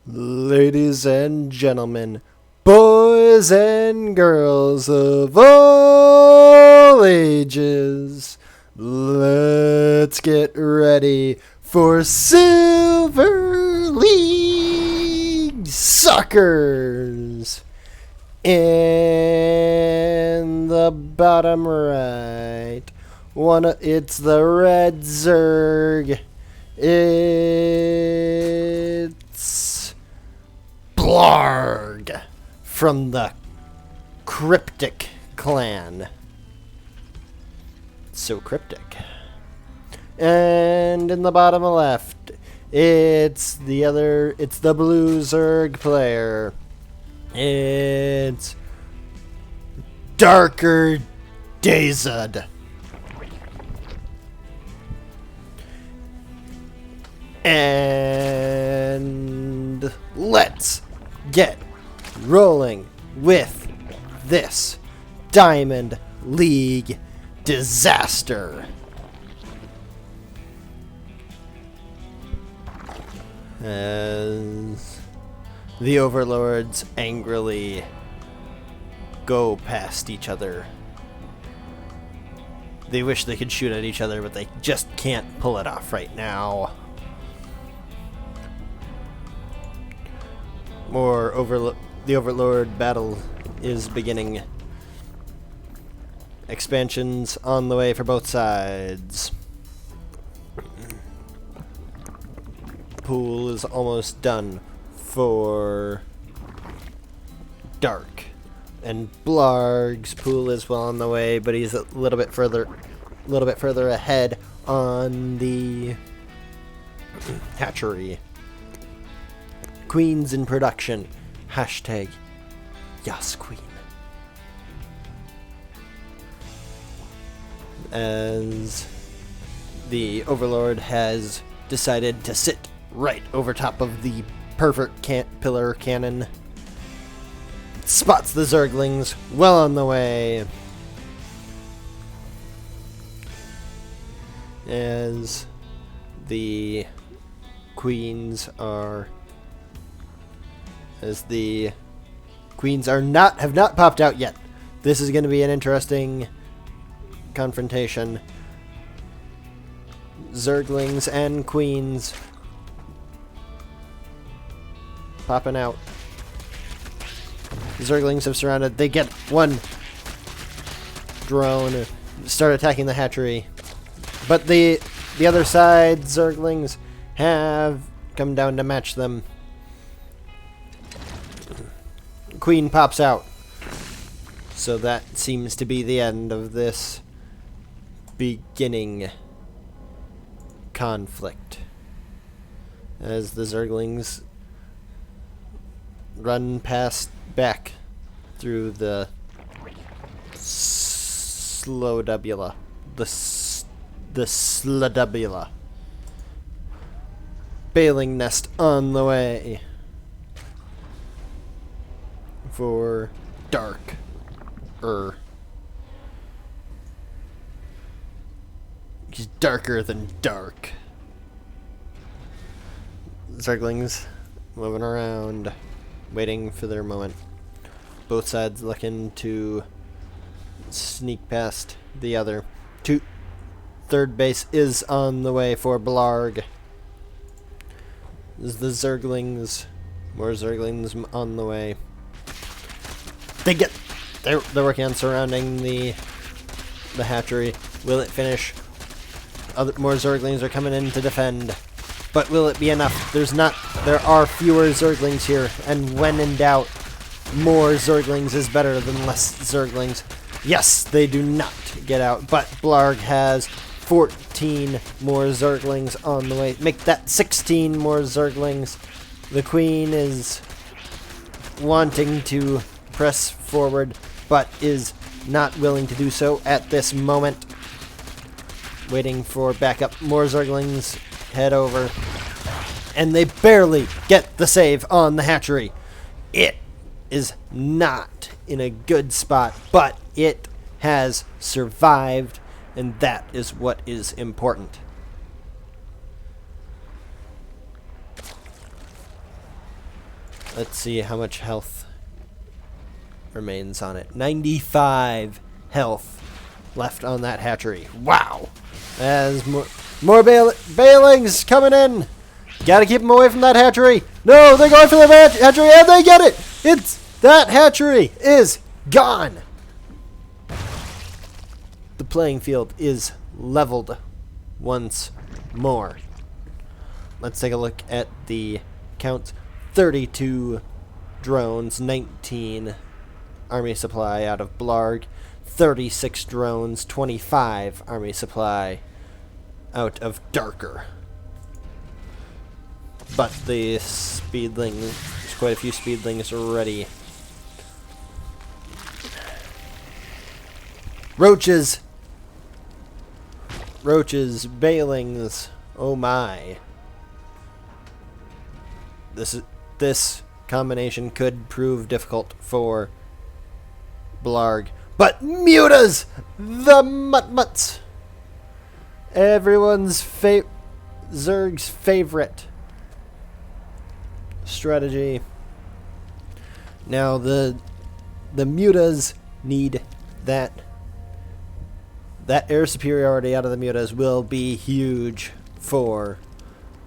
Ladies and gentlemen, boys and girls of all ages, let's get ready for Silver League Suckers. In the bottom right, it's the red Zerg. It's Blarg from the Cryptic clan. So cryptic. And in the bottom left, it's the blue Zerg player. It's DarkerDayzud. And let's get rolling with this Diamond League disaster. As the overlords angrily go past each other. They wish they could shoot at each other, but they just can't pull it off right now. The Overlord battle is beginning. Expansions on the way for both sides. Pool is almost done for Dark. And Blarg's pool is well on the way, but he's a little bit further ahead on the hatchery. Queens in production. Hashtag Yas Queen. As the Overlord has decided to sit right over top of the perfect pillar cannon. Spots the Zerglings well on the way. As the queens have not popped out yet. This is going to be an interesting confrontation. Zerglings and queens popping out. Zerglings have surrounded. They get one drone, start attacking the hatchery. But the other side, Zerglings have come down to match them. Queen pops out. So that seems to be the end of this beginning conflict. As the Zerglings run back through the Slodubula. The Slodubula. Bailing nest on the way for Dark. He's darker than dark. Zerglings moving around, waiting for their moment. Both sides looking to sneak past the other. Third base is on the way for Blarg. There's the Zerglings. More Zerglings on the way. They're working on surrounding the hatchery. Will it finish? More Zerglings are coming in to defend. But will it be enough? There are fewer Zerglings here, and when in doubt, more Zerglings is better than less Zerglings. Yes, they do not get out, but Blarg has 14 more Zerglings on the way. Make that 16 more Zerglings. The Queen is wanting to press forward, but is not willing to do so at this moment. Waiting for backup. More Zerglings head over. And they barely get the save on the hatchery. It is not in a good spot, but it has survived, and that is what is important. Let's see how much health remains on it. 95 health left on that hatchery. Wow! As more Bailings coming in! Gotta keep them away from that hatchery! No, they're going for the hatchery and they get it! That hatchery is gone! The playing field is leveled once more. Let's take a look at the count. 32 drones, 19 army supply out of Blarg, 36 drones, 25 army supply out of Darker. But the speedling, there's quite a few speedlings already. Roaches! Roaches, Bailings, oh my. This combination could prove difficult for Blarg. But Mutas! The Mutmuts! Everyone's Zerg's favorite strategy. Now the Mutas need that air superiority out of the Mutas will be huge for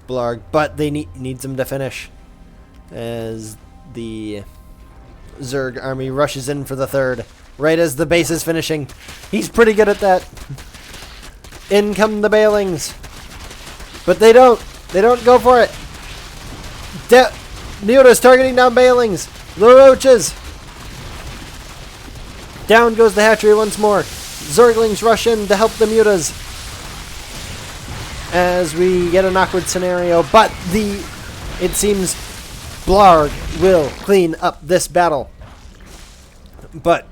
Blarg, but they needs them to finish as the Zerg army rushes in for the third right as the base is finishing. He's pretty good at that. In come the Bailings, but they don't go for it. Mutas targeting down Bailings. The Roaches. Down goes the hatchery once more. Zerglings rush in to help the Mutas as we get an awkward scenario, but it seems Blarg will clean up this battle. But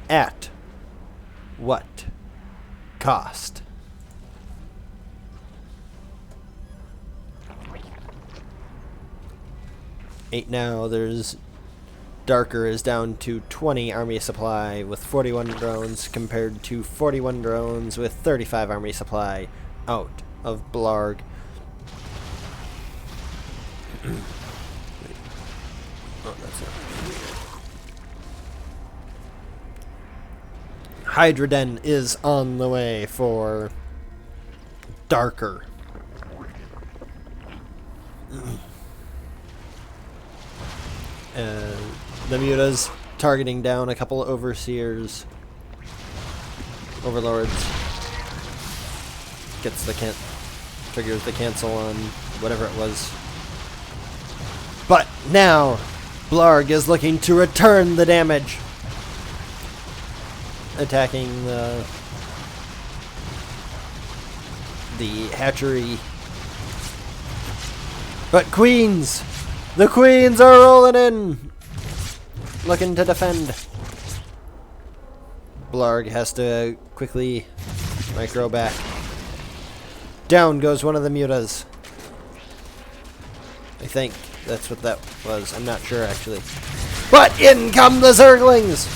at what cost? Now there's Darker is down to 20 army supply with 41 drones compared to 41 drones with 35 army supply out of Blarg. Oh, that's not. Hydra Den is on the way for Darker. The Mutas targeting down a couple of overseers. Overlords. Triggers the cancel on whatever it was. But now Blarg is looking to return the damage. Attacking the hatchery. But Queens! The Queens are rolling in! Looking to defend. Blarg has to quickly micro back. Down goes one of the Mutas. I think that's what that was. I'm not sure actually. But in come the Zerglings!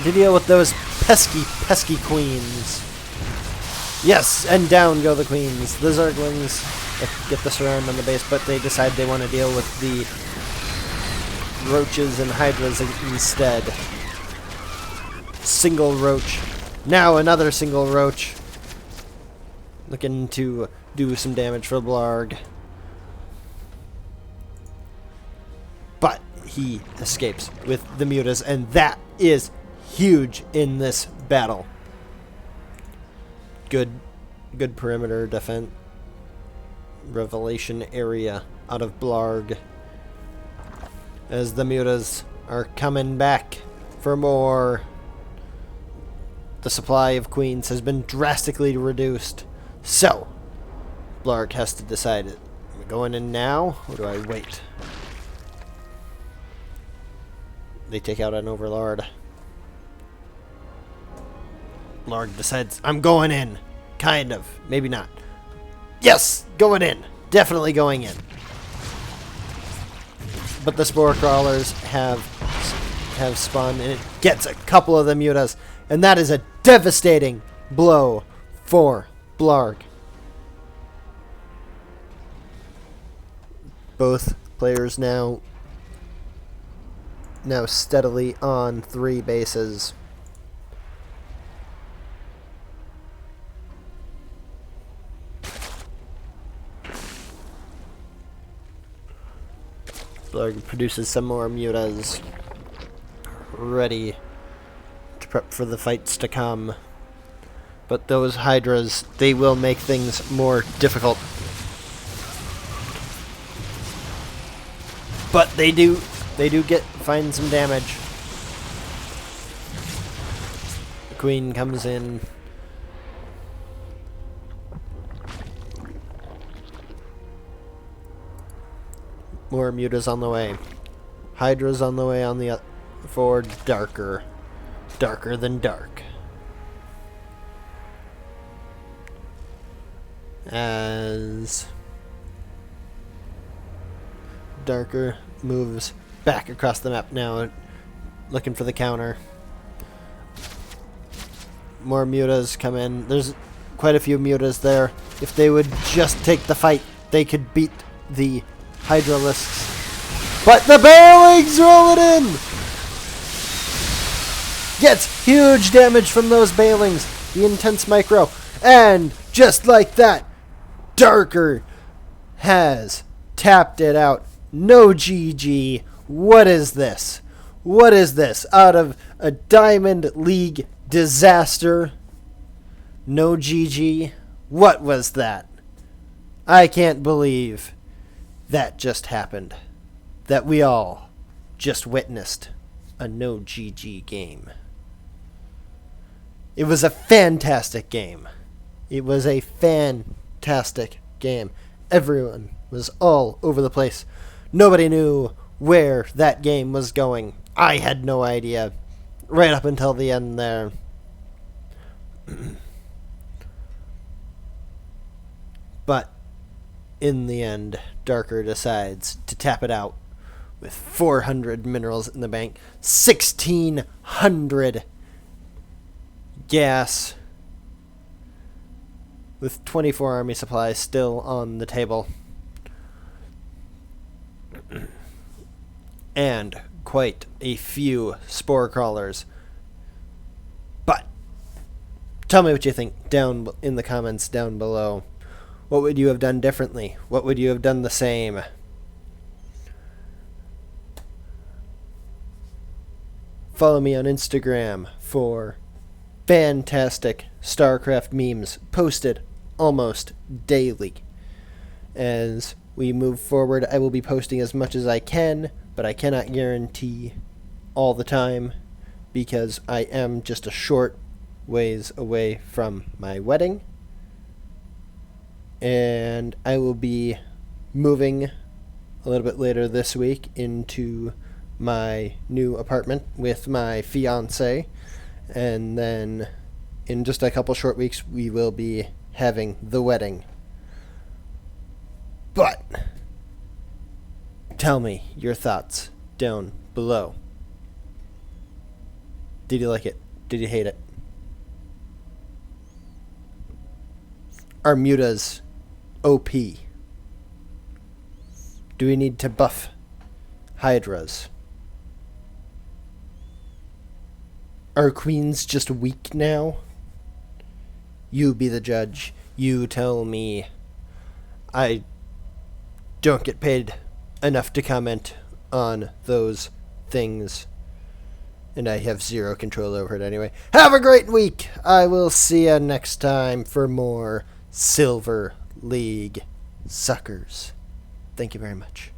To deal with those pesky, pesky Queens. Yes, and down go the Queens. The Zerglings get the surround on the base, but they decide they want to deal with the Roaches and Hydras instead. Single Roach. Now another single Roach. Looking to do some damage for Blarg. But he escapes with the Mutas, and that is huge in this battle. Good perimeter defense. Revelation area out of Blarg. As the Mutas are coming back for more. The supply of Queens has been drastically reduced. So, Blarg has to decide, am I going in now, or do I wait? They take out an Overlord. Blarg decides, I'm going in. Kind of. Maybe not. Yes! Going in. Definitely going in. But the Spore Crawlers have spun, and it gets a couple of the Mutas. And that is a devastating blow for Blarg. Both players now now steadily on 3 bases. Blarg produces some more mutas, ready to prep for the fights to come. But those hydras, they will make things more difficult. But they do find some damage. The queen comes in. More mutas on the way. Hydra's on the way on the for darker. Darker than dark. As Darker moves back across the map now, looking for the counter. More mutas come in. There's quite a few mutas there. If they would just take the fight, they could beat the Hydralisks. But the Bailings roll it in! Gets huge damage from those Bailings. The intense micro. And just like that, Darker has tapped it out. No GG. What is this? What is this? Out of a Diamond League disaster? No GG? What was that? I can't believe that just happened. That we all just witnessed a no GG game. It was a fantastic game. It was a fantastic game. Everyone was all over the place. Nobody knew where that game was going. I had no idea. Right up until the end there. But in the end, Darker decides to tap it out with 400 minerals in the bank, 1,600 gas, with 24 army supplies still on the table. And quite a few spore crawlers. But tell me what you think down in the comments down below. What would you have done differently? What would you have done the same? Follow me on Instagram for fantastic StarCraft memes posted almost daily. As we move forward, I will be posting as much as I can, but I cannot guarantee all the time because I am just a short ways away from my wedding. And I will be moving a little bit later this week into my new apartment with my fiance. And then in just a couple short weeks, we will be having the wedding. But tell me your thoughts down below. Did you like it? Did you hate it? Are mutas OP? Do we need to buff Hydras? Are queens just weak now? You be the judge. You tell me. I don't get paid enough to comment on those things, and I have zero control over it anyway. Have a great week! I will see you next time for more Silver League Suckers. Thank you very much.